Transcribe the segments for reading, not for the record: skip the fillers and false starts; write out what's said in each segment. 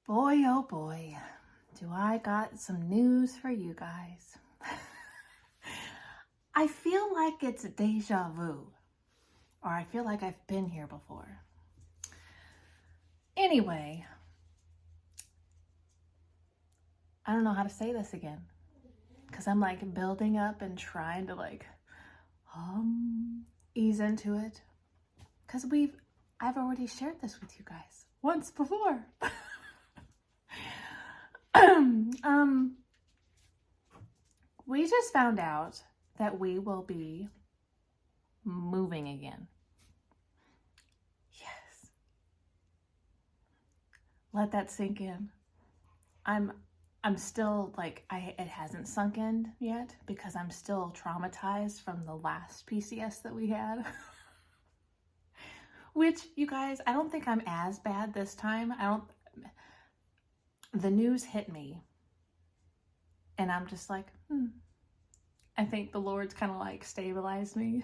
Boy, oh boy, do I got some news for you guys. I feel like it's deja vu, or I feel like I've been here before. Anyway, I don't know how to say this again, because I'm like building up and trying to ease into it, because I've already shared this with you guys once before. We just found out that we will be moving again. Yes. Let that sink in. I'm still it hasn't sunk in yet because I'm still traumatized from the last PCS that we had. Which, you guys, I don't think I'm as bad this time. The news hit me and I'm just like, I think the Lord's kind of stabilized me.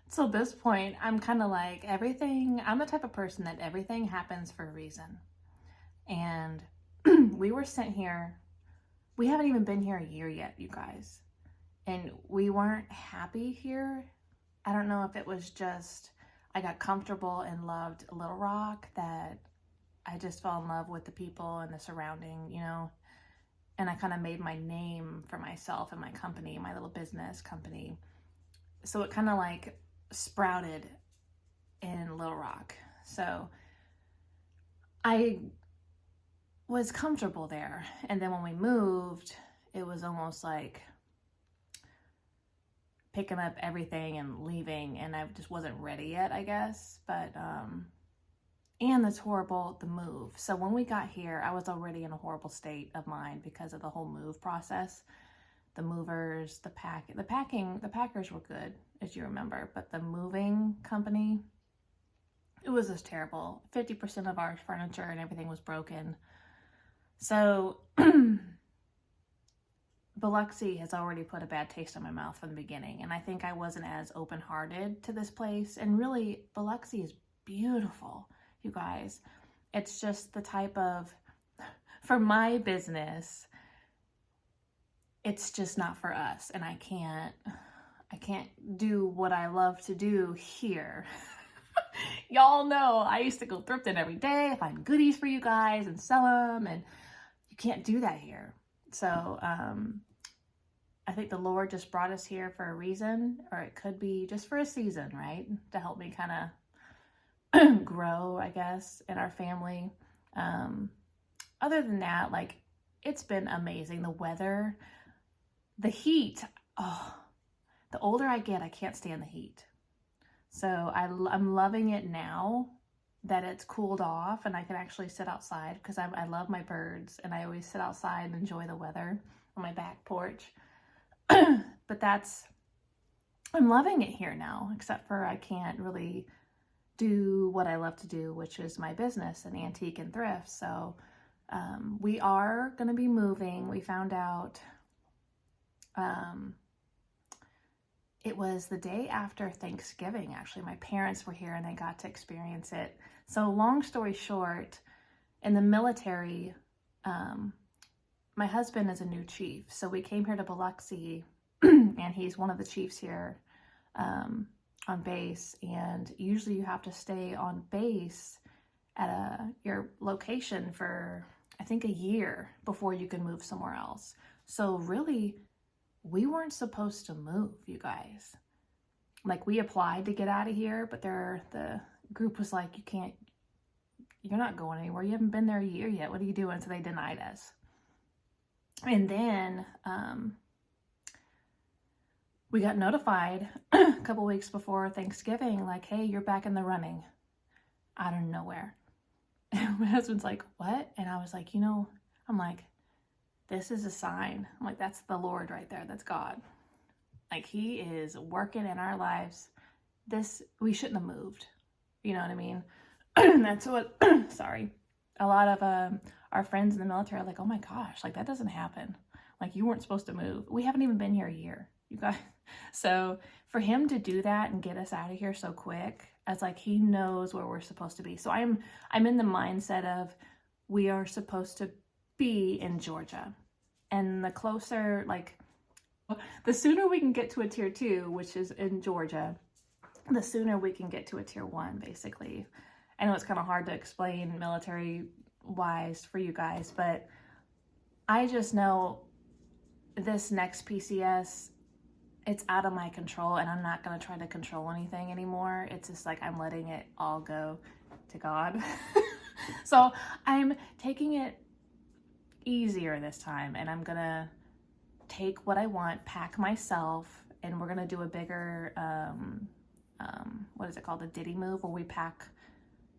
So at this point, I'm kind of I'm the type of person that everything happens for a reason. And we were sent here. We haven't even been here a year yet, you guys. And we weren't happy here. I don't know if it was just I got comfortable and loved Little Rock, that I just fell in love with the people and the surrounding, and I kind of made my name for myself and my company, my little business company. So it kind of sprouted in Little Rock. So I was comfortable there. And then when we moved, it was almost like picking up everything and leaving, and I just wasn't ready yet, I guess. But and that's horrible, the move. So when we got here, I was already in a horrible state of mind because of the whole move process. The movers, the packers were good, as you remember, but the moving company, it was just terrible. 50% of our furniture and everything was broken. So Biloxi has already put a bad taste in my mouth from the beginning, and I think I wasn't as open-hearted to this place. And really, Biloxi is beautiful, you guys. It's just the type of, for my business, it's just not for us, and I can't do what I love to do here. Y'all know I used to go thrifting every day, find goodies for you guys and sell them, and you can't do that here. So I think the Lord just brought us here for a reason, or it could be just for a season, right? To help me kind of grow, I guess, in our family. Other than that, it's been amazing. The weather, the heat, the older I get, I can't stand the heat. So I'm loving it now that it's cooled off and I can actually sit outside, because I love my birds and I always sit outside and enjoy the weather on my back porch. But I'm loving it here now, except for I can't really do what I love to do, which is my business and antique and thrift. So we are going to be moving. We found out it was the day after Thanksgiving, actually. My parents were here and they got to experience it. So long story short, in the military, my husband is a new chief. So we came here to Biloxi and he's one of the chiefs here on base. And usually you have to stay on base at your location for, I think, a year before you can move somewhere else. So really, we weren't supposed to move, you guys. We applied to get out of here, but the group was like, you're not going anywhere. You haven't been there a year yet. What are you doing? So they denied us. And then we got notified a couple weeks before Thanksgiving, hey, you're back in the running, out of nowhere. And my husband's like, what? And I was like, I'm like, this is a sign. I'm like, that's the Lord right there. That's God. He is working in our lives. We shouldn't have moved. You know what I mean? That's what, sorry. A lot of our friends in the military are like, oh my gosh, that doesn't happen. You weren't supposed to move. We haven't even been here a year, you guys. So for him to do that and get us out of here so quick, it's he knows where we're supposed to be. So I'm in the mindset of, we are supposed to be in Georgia. And the closer, like, the sooner we can get to a tier 2, which is in Georgia, the sooner we can get to a tier 1, basically. I know it's kind of hard to explain military-wise for you guys, but I just know this next PCS, it's out of my control, and I'm not going to try to control anything anymore. It's just like I'm letting it all go to God. So I'm taking it easier this time, and I'm going to take what I want, pack myself, and we're going to do a bigger, what is it called? A ditty move, where we pack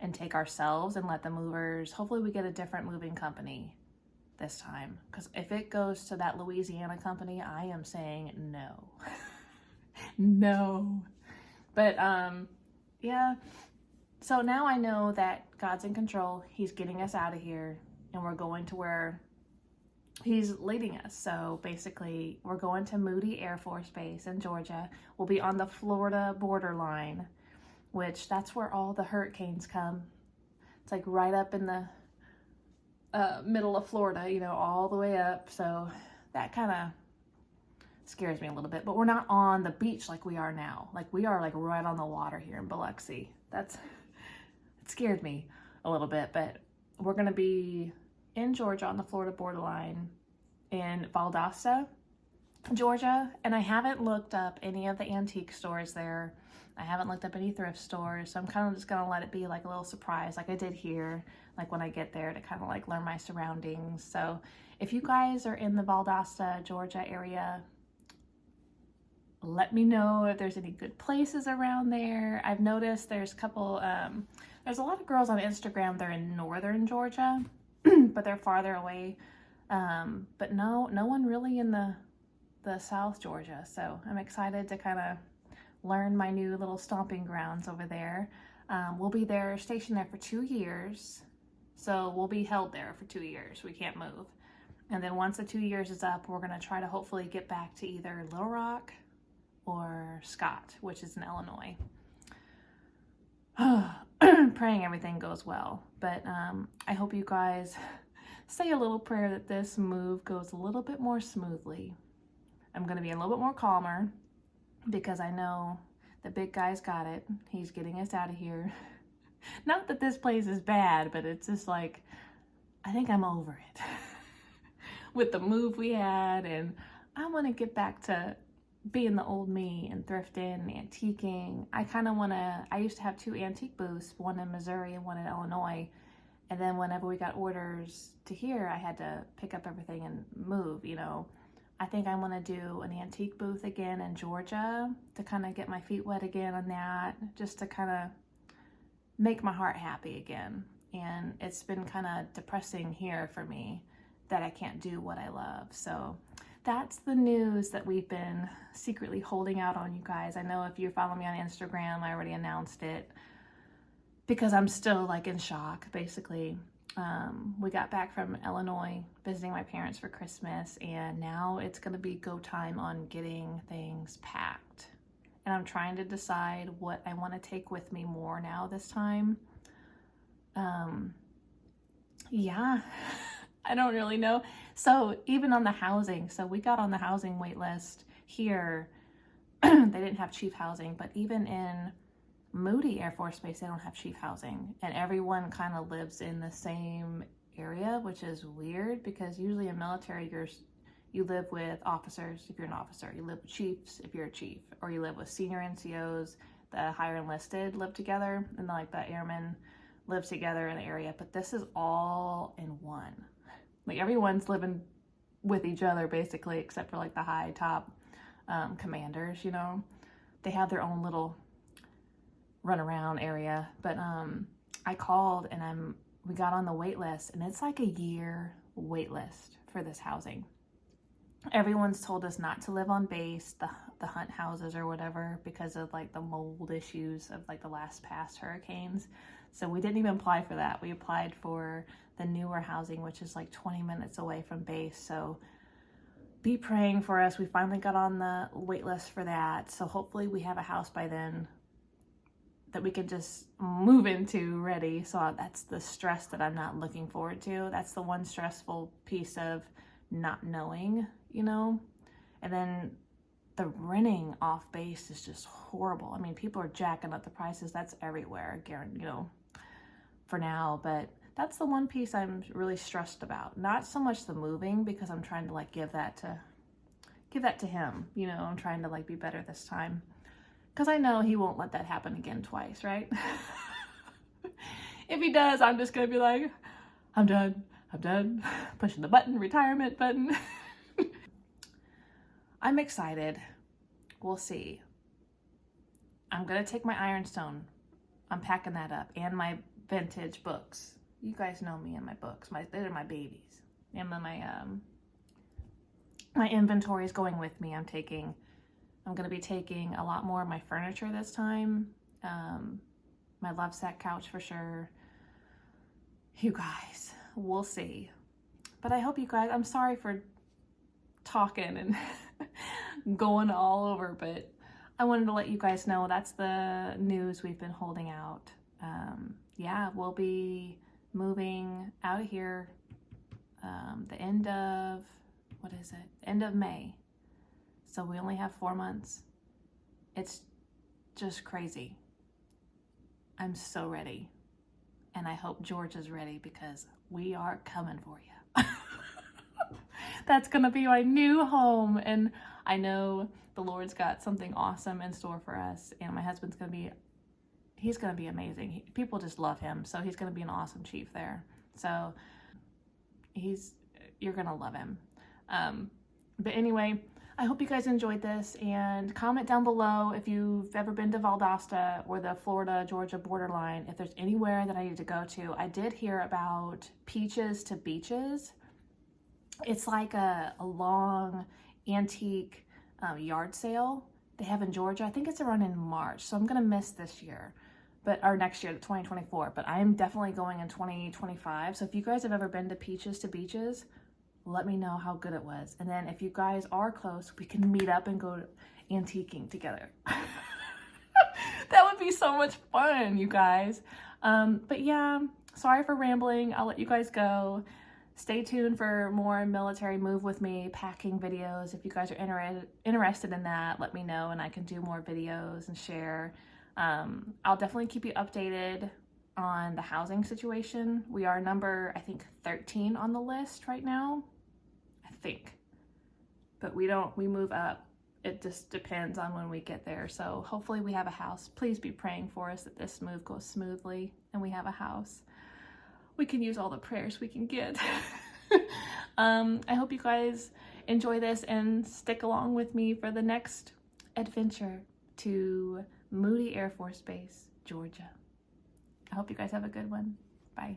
and take ourselves and let the movers, hopefully we get a different moving company this time, because if it goes to that Louisiana company, I am saying no. No. But yeah, so now I know that God's in control. He's getting us out of here, and we're going to where he's leading us. So basically we're going to Moody Air Force Base in Georgia. We'll be on the Florida borderline, which that's where all the hurricanes come. It's like right up in the middle of Florida, you know, all the way up. So that kind of scares me a little bit, but we're not on the beach like we are now. Like we are like right on the water here in Biloxi. It scared me a little bit, but we're going to be in Georgia on the Florida borderline in Valdosta, Georgia. And I haven't looked up any of the antique stores there. I haven't looked up any thrift stores. So I'm kind of just going to let it be like a little surprise, like I did here, like when I get there, to kind of like learn my surroundings. So if you guys are in the Valdosta, Georgia area, let me know if there's any good places around there. I've noticed there's a couple, there's a lot of girls on Instagram, they're in northern Georgia, but they're farther away. But no one really in the South Georgia. So I'm excited to kind of learn my new little stomping grounds over there. We'll be there, stationed there for 2 years. So we'll be held there for 2 years. We can't move. And then once the 2 years is up, we're going to try to hopefully get back to either Little Rock or Scott, which is in Illinois. Praying everything goes well. But I hope you guys say a little prayer that this move goes a little bit more smoothly. I'm going to be a little bit more calmer, because I know the big guy's got it. He's getting us out of here. Not that this place is bad, but it's just like, I think I'm over it with the move we had, and I want to get back to being the old me and thrifting and antiquing. I used to have 2 antique booths, one in Missouri and one in Illinois. And then whenever we got orders to here, I had to pick up everything and move, you know. I think I want to do an antique booth again in Georgia to kind of get my feet wet again on that, just to kind of make my heart happy again. And it's been kind of depressing here for me that I can't do what I love. So that's the news that we've been secretly holding out on you guys. I know if you follow me on Instagram, I already announced it, because I'm still like in shock, basically. We got back from Illinois visiting my parents for Christmas, and now it's going to be go time on getting things packed. And I'm trying to decide what I want to take with me more now this time. Yeah, I don't really know. So even on the housing, so we got on the housing wait list here. They didn't have chief housing, but even in Moody Air Force Base, they don't have chief housing, and everyone kind of lives in the same area, which is weird, because usually in military you live with officers if you're an officer, you live with chiefs if you're a chief, or you live with senior NCOs. The higher enlisted live together, and like the airmen live together in the area. But this is all in one. Like everyone's living with each other basically, except for like the high top commanders, you know. They have their own little run around area. But I called, and we got on the wait list, and it's like a year wait list for this housing. Everyone's told us not to live on base, the hunt houses or whatever, because of like the mold issues of like the last past hurricanes. So we didn't even apply for that. We applied for the newer housing, which is like 20 minutes away from base. So be praying for us. We finally got on the wait list for that. So hopefully we have a house by then that we can just move into ready. So that's the stress that I'm not looking forward to. That's the one stressful piece of not knowing, you know. And then the renting off base is just horrible. I mean, people are jacking up the prices. That's everywhere, guaranteed, you know, for now. But that's the one piece I'm really stressed about. Not so much the moving, because I'm trying to like give that to him, you know. I'm trying to like be better this time, because I know he won't let that happen again twice, right? If he does, I'm just gonna be like, I'm done, pushing the button, retirement button. I'm excited. We'll see. I'm gonna take my ironstone. I'm packing that up, and my vintage books. You guys know me and my books. They're my babies. And my inventory is going with me. I'm gonna be taking a lot more of my furniture this time. My love sack couch for sure. You guys, we'll see. But I hope you guys, I'm sorry for talking and going all over, but I wanted to let you guys know that's the news we've been holding out. Yeah, we'll be moving out of here the end of, end of May. So we only have 4 months. It's just crazy. I'm so ready. And I hope George is ready, because we are coming for you. That's gonna be my new home. And I know the Lord's got something awesome in store for us. And my husband's he's gonna be amazing. People just love him. So he's gonna be an awesome chief there. So you're gonna love him. But anyway, I hope you guys enjoyed this, and comment down below if you've ever been to Valdosta or the Florida-Georgia borderline, if there's anywhere that I need to go to. I did hear about Peaches to Beaches. It's like a long antique yard sale they have in Georgia. I think it's around in March, so I'm gonna miss this year, or next year, 2024. But I'm definitely going in 2025. So if you guys have ever been to Peaches to Beaches, let me know how good it was. And then if you guys are close, we can meet up and go antiquing together. That would be so much fun, you guys. But yeah, sorry for rambling. I'll let you guys go. Stay tuned for more military move with me packing videos. If you guys are interested in that, let me know and I can do more videos and share. I'll definitely keep you updated on the housing situation. We are number, I think, 13 on the list right now. I think. But we move up. It just depends on when we get there. So hopefully we have a house. Please be praying for us that this move goes smoothly and we have a house. We can use all the prayers we can get. I hope you guys enjoy this and stick along with me for the next adventure to Moody Air Force Base, Georgia. I hope you guys have a good one. Bye.